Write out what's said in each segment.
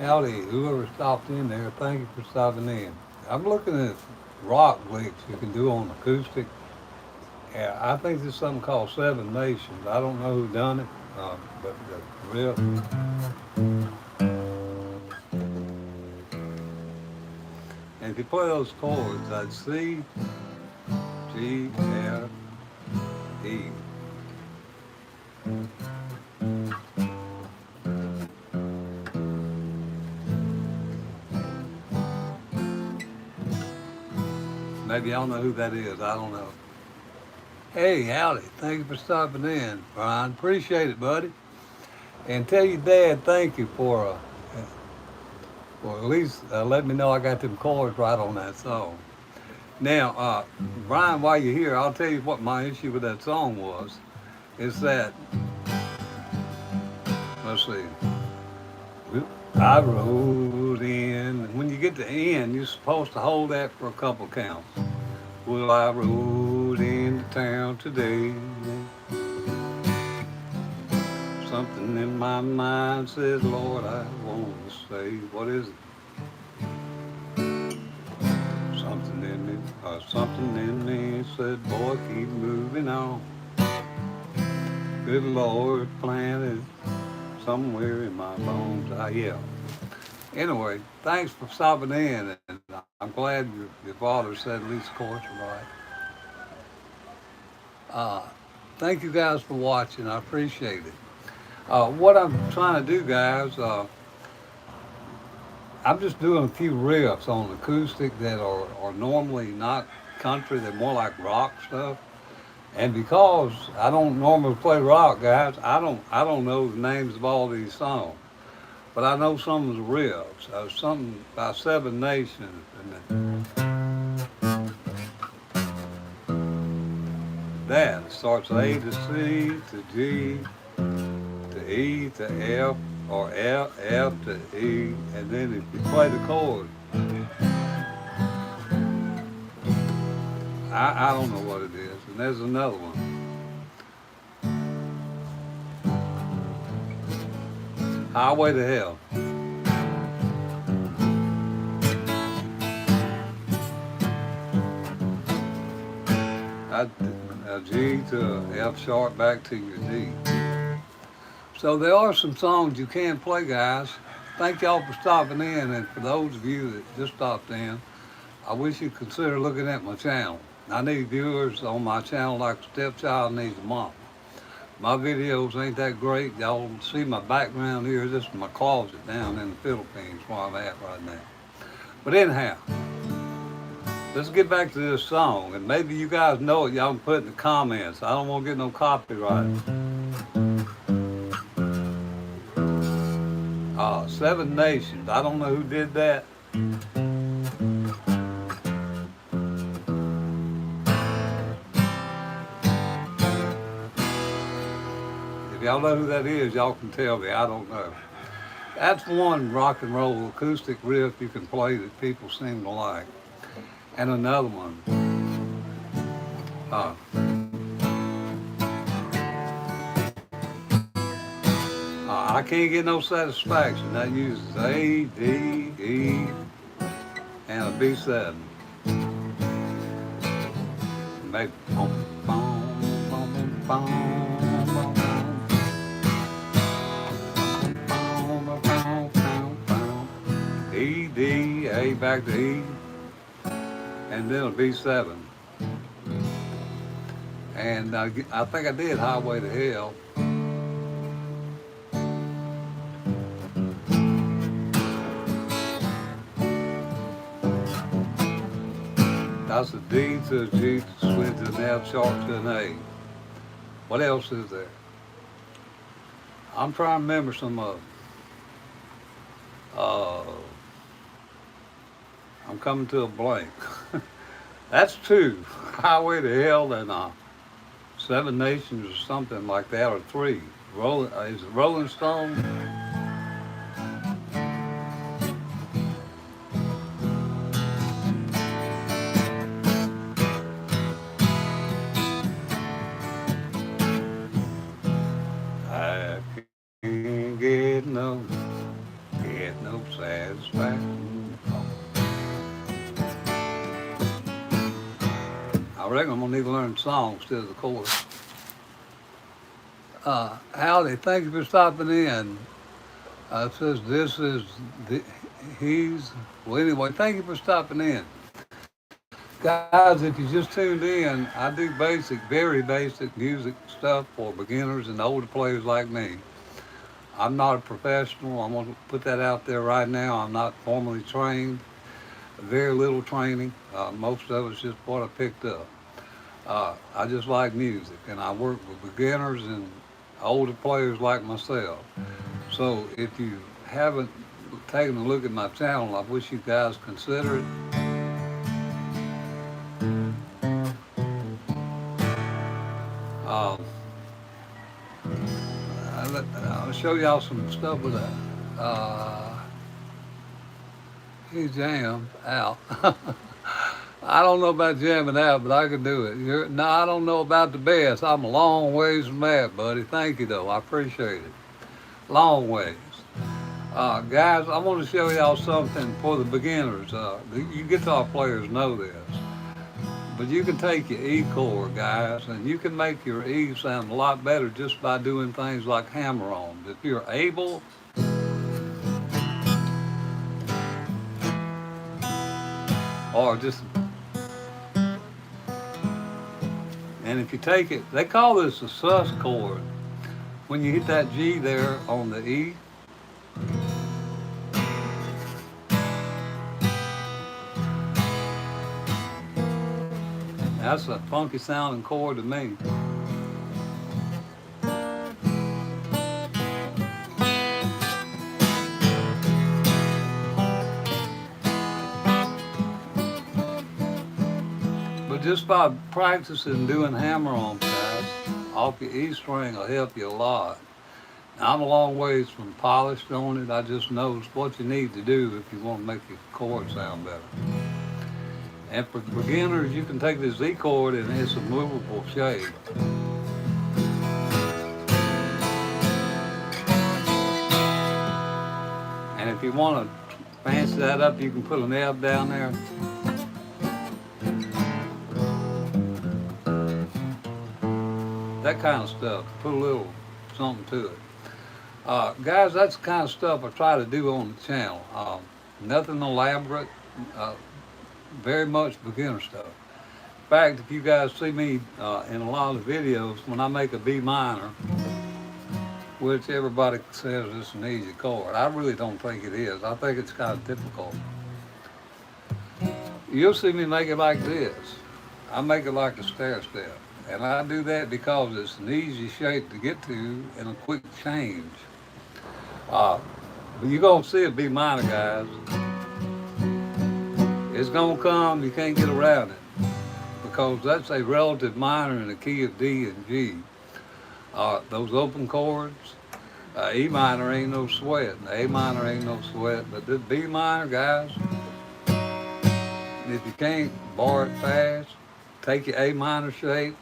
Howdy, whoever stopped in there, thank you for stopping in. I'm looking at rock licks you can do on acoustic. Yeah, I think there's something called Seven Nations. I don't know who done it, but the riff. And if you play those chords, I'd C, G, F, E. Maybe y'all know who that is. I don't know. Hey, howdy. Thank you for stopping in, Brian. Appreciate it, buddy. And tell your dad thank you for at least letting me know I got them chords right on that song. Now, Brian, while you're here, I'll tell you what my issue with that song was. Is that, let's see, I rode in. When you get to end, you're supposed to hold that for a couple counts. Well, I rode into town today. Something in my mind says, Lord, I want to say, what is it? Something in me said, boy, keep moving on. Good Lord planted somewhere in my bones. Yeah. Anyway, thanks for stopping in, and I'm glad your father said at least the chords are right. Thank you guys for watching. I appreciate it. What I'm trying to do, guys, I'm just doing a few riffs on acoustic that are normally not country. They're more like rock stuff. And because I don't normally play rock, guys, I don't know the names of all these songs. But I know some of the riffs. Something by Seven Nations. And that starts A to C to G to E to F or F to E. And then if you play the chord, I don't know what it is. And there's another one. Highway to Hell. A G to F sharp back to your D. So there are some songs you can play, guys. Thank y'all for stopping in, and for those of you that just stopped in, I wish you'd consider looking at my channel. I need viewers on my channel like a stepchild needs a mom. My videos ain't that great. Y'all see my background here. This is my closet down in the Philippines where I'm at right now. But anyhow, let's get back to this song. And maybe you guys know it. Y'all can put in the comments. I don't want to get no copyright. Seven Nations. I don't know who did that. If y'all know who that is, y'all can tell me. I don't know. That's one rock and roll acoustic riff you can play that people seem to like. And another one. I can't get no satisfaction. That uses A, D, E, and a B7. Maybe boom, boom, boom, boom, boom. E, D, A back to E, and then a B7. And I think I did Highway to Hell. That's a D to a G to swing to an F sharp to an A. What else is there? I'm trying to remember some of them. Uh, I'm coming to a blank. That's two. Highway to Hell and Seven Nations or something like that, or three. Is it Rolling Stone? I can't get no satisfaction. I reckon I'm gonna need to learn the song instead of the chorus. Howdy, thank you for stopping in. It says this is the, he's, well anyway, thank you for stopping in. Guys, if you just tuned in, I do basic, very basic music stuff for beginners and older players like me. I'm not a professional. I'm going to put that out there right now. I'm not formally trained, very little training. Most of it's just what I picked up. I just like music, and I work with beginners and older players like myself. So if you haven't taken a look at my channel, I wish you guys consider it. Uh, I'll show y'all some stuff with that. He jammed out. I don't know about jamming out, but I can do it. No, I don't know about the best. I'm a long ways from that, buddy. Thank you, though. I appreciate it. Long ways. Guys, I want to show y'all something for the beginners. You guitar players know this. But you can take your E chord, guys, and you can make your E sound a lot better just by doing things like hammer-ons. If you're able, or just, and if you take it, they call this a sus chord. When you hit that G there on the E, that's a funky sounding chord to me. But just by practicing doing hammer-on guys, off your E string will help you a lot. Now, I'm a long ways from polished on it. I just know what you need to do if you want to make your chord sound better. And for beginners, you can take this E chord and it's a movable shape. And if you want to fancy that up, you can put an F down there. That kind of stuff. Put a little something to it. Guys, that's the kind of stuff I try to do on the channel. Nothing elaborate. Very much beginner stuff. In fact, if you guys see me in a lot of videos, when I make a B minor, which everybody says it's an easy chord, I really don't think it is. I think it's kind of difficult. You'll see me make it like this. I make it like a stair step. And I do that because it's an easy shape to get to and a quick change. But you're going to see a B minor, guys. It's going to come, you can't get around it. Because that's a relative minor in the key of D and G. Those open chords, E minor ain't no sweat, and A minor ain't no sweat. But this B minor, guys, if you can't bar it fast, take your A minor shape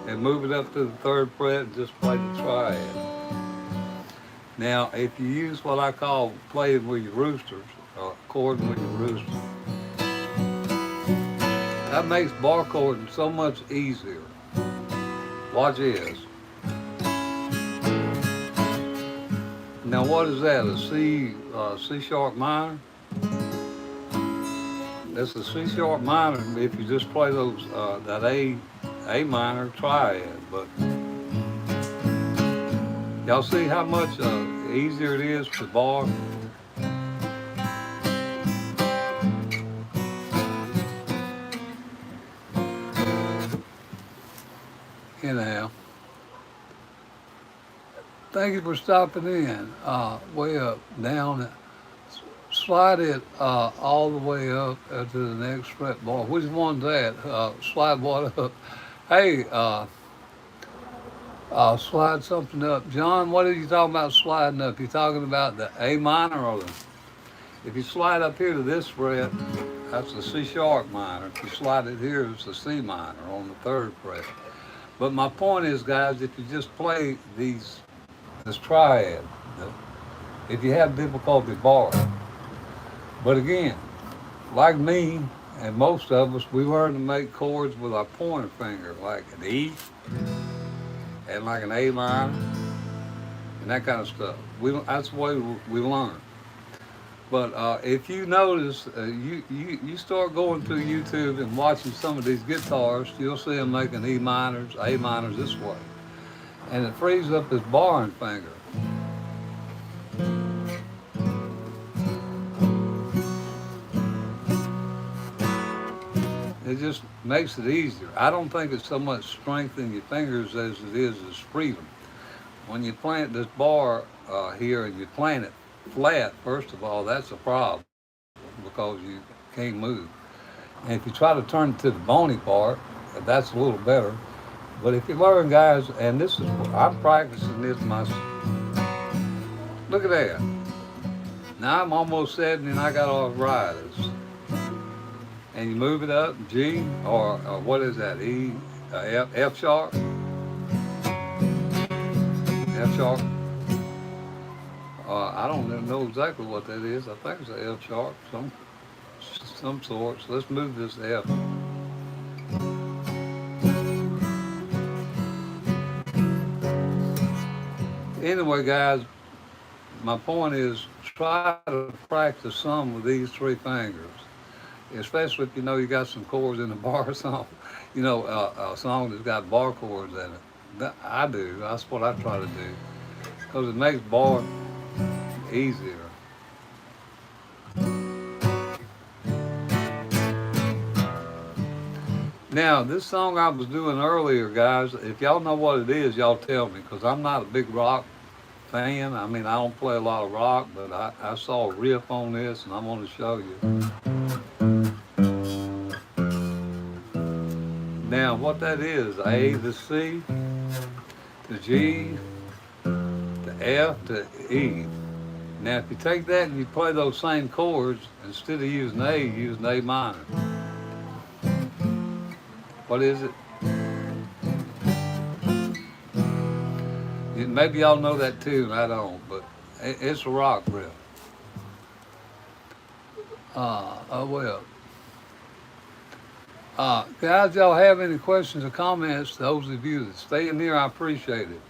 and move it up to the third fret and just play the triad. Now, if you use what I call playing with your roosters, or chording with your roosters, that makes bar chording so much easier. Watch this. Now, what is that? A C sharp minor? It's a C sharp minor if you just play those that A minor triad. But y'all see how much easier it is to bar? Anyhow, thank you for stopping in. Way up, down, slide it all the way up to the next fret bar. Which one's that? Slide what up? Hey, slide something up. John, what are you talking about sliding up? You talking about the A minor or the... If you slide up here to this fret, that's the C sharp minor. If you slide it here, it's the C minor on the third fret. But my point is, guys, if you just play this triad, if you have difficulty barring. But again, like me and most of us, we learn to make chords with our pointer finger, like an E and like an A minor and that kind of stuff. That's the way we learn. But if you notice, you start going through YouTube and watching some of these guitarists, you'll see them making E minors, A minors this way. And it frees up his barring finger. It just makes it easier. I don't think it's so much strength in your fingers as it is freedom. When you plant this bar here and you plant it flat, first of all, that's a problem because you can't move. And if you try to turn it to the bony part, that's a little better. But if you learn, guys, and this is, I'm practicing this myself. Look at that. Now I'm almost 70 and I got arthritis. And you move it up, G, or what is that, E, F sharp? F sharp. I don't know exactly what that is. I think it's an F sharp, some sort. So let's move this F. Anyway, guys, my point is try to practice some with these three fingers, especially if you know you got some chords in the bar song, you know, a song that's got bar chords in it. I do. That's what I try to do because it makes bar easier. Now, this song I was doing earlier, guys, if y'all know what it is, y'all tell me, because I'm not a big rock fan. I mean, I don't play a lot of rock, but I saw a riff on this, and I'm going to show you. Now, what that is, A to C, to G, to F, to E. Now, if you take that and you play those same chords, instead of using A, you use an A minor. What is it? Maybe y'all know that too, I don't, but it's a rock riff. Oh well. Guys, y'all have any questions or comments? Those of you that stay in here, I appreciate it.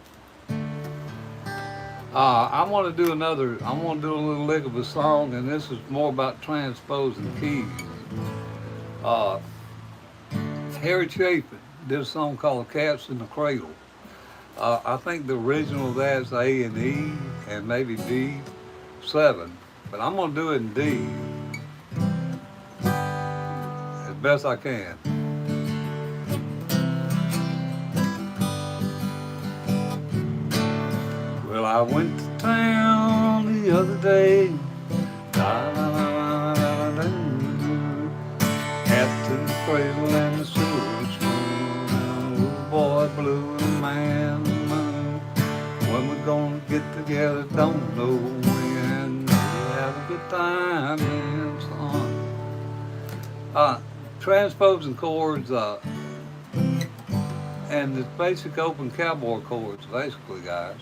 I want to do a little lick of a song, and this is more about transposing keys. Harry Chapin did a song called Cats in the Cradle. I think the original of that is A and E, and maybe D7, but I'm going to do it in D as best I can. Well, I went to town the other day, cat in the cradle and the silver spoon, little boy blue and a man moon. When we're gonna get together, don't know when. We have a good time and son. Transposing chords, and the basic open cowboy chords, basically, guys.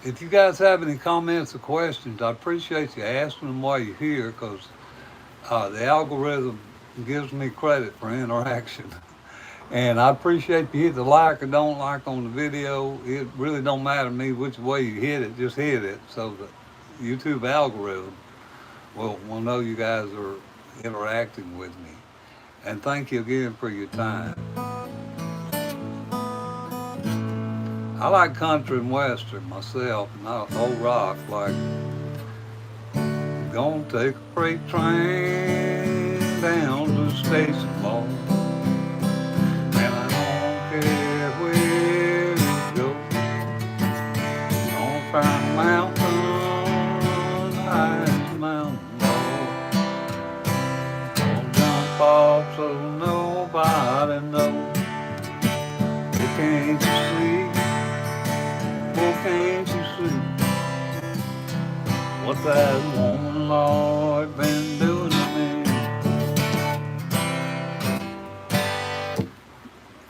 If you guys have any comments or questions, I appreciate you asking them while you're here, because the algorithm gives me credit for interaction. And I appreciate if you hit the like or don't like on the video. It really don't matter to me which way you hit it, just hit it so that YouTube algorithm will know you guys are interacting with me. And thank you again for your time. I like country and western myself, not old rock like gonna take a freight train down to the station, boy. And I don't care where it goes. Gonna find a mountain, high as a mountain, boy. Gonna jump off so nobody knows. Oh, can't you see? Oh, can't you see? What that woman, Lord, been doing to me?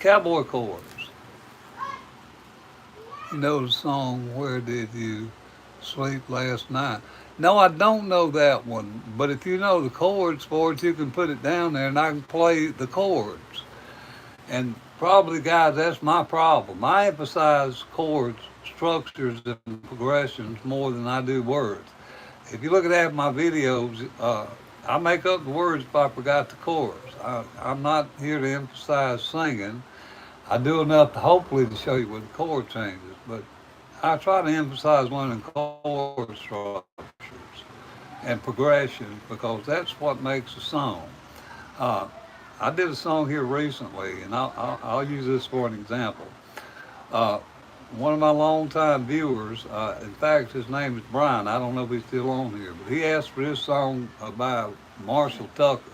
Cowboy chords. You know the song, Where Did You Sleep Last Night? No, I don't know that one, but if you know the chords for it, you can put it down there and I can play the chords. And probably, guys, that's my problem. I emphasize chords, structures, and progressions more than I do words. If you look at half my videos, I make up the words if I forgot the chorus. I'm not here to emphasize singing. I do enough to hopefully to show you what the chord changes, but I try to emphasize learning chord structures and progression because that's what makes a song. Uh, I did a song here recently, and I'll use this for an example. Uh, One of my longtime viewers, in fact, his name is Brian. I don't know if he's still on here, but he asked for this song by Marshall Tucker.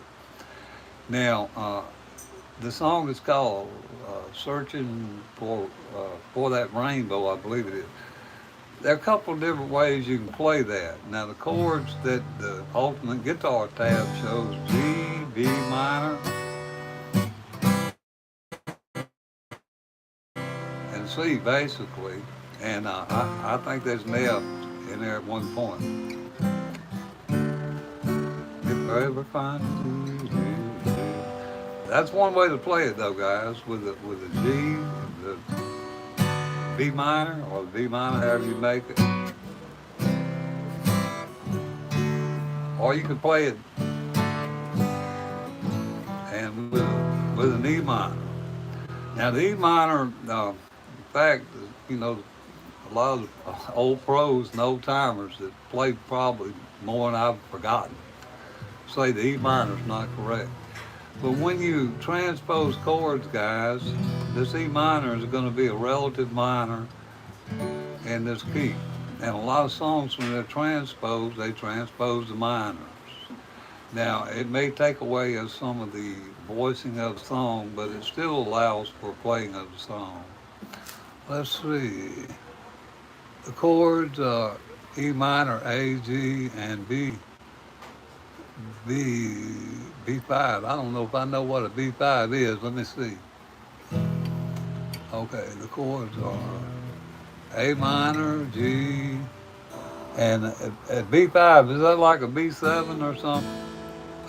Now, the song is called "Searching for That Rainbow," I believe it is. There are a couple of different ways you can play that. Now, the chords that the ultimate guitar tab shows G, B minor, and C basically, and I think there's an F in there at one point. If I ever find you, that's one way to play it though, guys, with a G, the B minor or the B minor, however you make it, or you can play it and with an E minor. Now the E minor, in fact, you know, a lot of old pros and old timers that play probably more than I've forgotten say the E minor is not correct. But when you transpose chords, guys, this E minor is going to be a relative minor in this key. And a lot of songs, when they're transposed, they transpose the minors. Now, it may take away some of the voicing of the song, but it still allows for playing of the song. Let's see. The chords are E minor, A, G, and B. B5. I don't know if I know what a B5 is. Let me see. Okay, the chords are A minor, G, and at B5, is that like a B7 or something?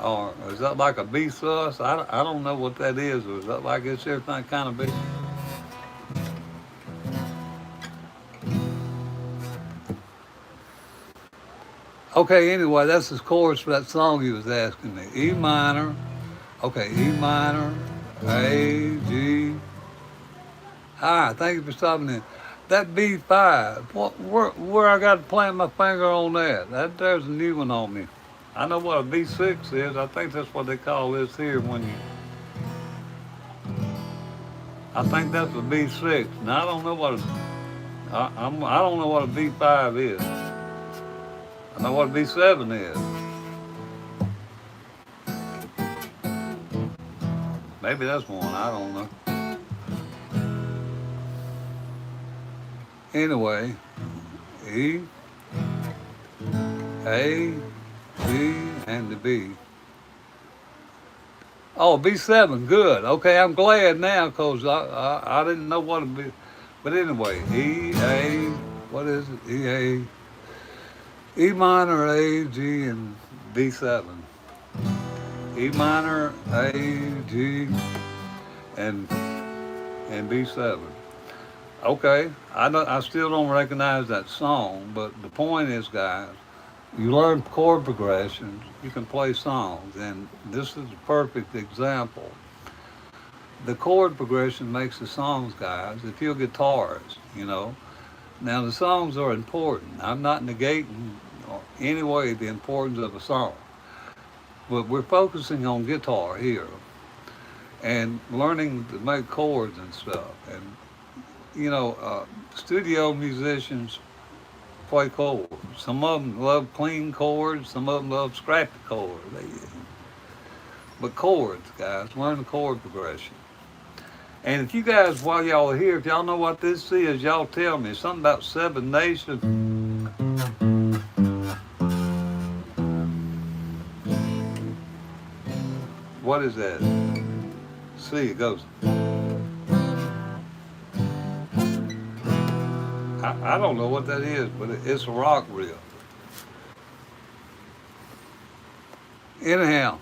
Or is that like a B sus? I don't know what that is. Or is that like it's everything kind of B? Okay, anyway, that's the chorus for that song he was asking me. E minor, okay, E minor, A, G. All right, thank you for stopping in. That B5, where I got to plant my finger on that? There's a new one on me. I know what a B6 is. I think that's what they call this here when you. I think that's a B6. Now I don't know what I don't know what a B5 is. I know what a B7 is. Maybe that's one. I don't know. Anyway, E, A, G, and the B. Oh, B7, good. Okay, I'm glad now because I didn't know what a B. But anyway, E, A, what is it? E, A, E minor, A, G, and B7. E minor, A, G, and B7. Okay, I still don't recognize that song, but the point is, guys, you learn chord progressions, you can play songs. And this is a perfect example. The chord progression makes the songs, guys. If you're guitarists, you know. Now, the songs are important. I'm not negating in any way the importance of a song. But we're focusing on guitar here and learning to make chords and stuff. And, you know, studio musicians play chords. Some of them love clean chords, some of them love scrappy chords. But chords, guys, learn the chord progression. And if you guys, while y'all are here, if y'all know what this is, y'all tell me. Something about Seven Nations. What is that? See, it goes. I don't know what that is, but it's a rock riff. Anyhow,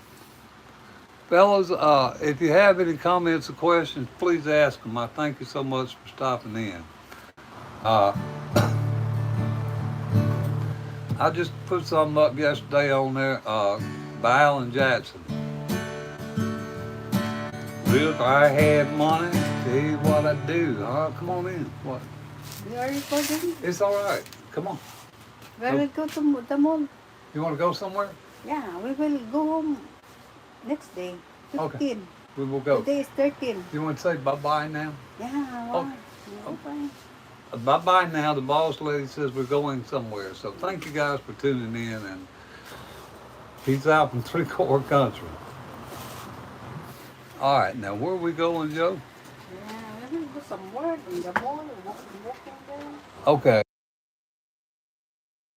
fellas, if you have any comments or questions, please ask them. I thank you so much for stopping in. Uh, I just put something up yesterday on there by Alan Jackson. If I had money, tell you what I'd do. Come on in. What? We are recording? It's all right. Come on. We will go to the mall. You want to go somewhere? Yeah, we will go home next day. 15. Okay. We will go. Today is 13. You want to say bye-bye now? Yeah, why? Okay. Bye-bye now. The boss lady says we're going somewhere. So thank you guys for tuning in, and peace out from three-quarter country. All right, now where are we going, Joe? Yeah, we will do some work in the mall, walking there. Okay.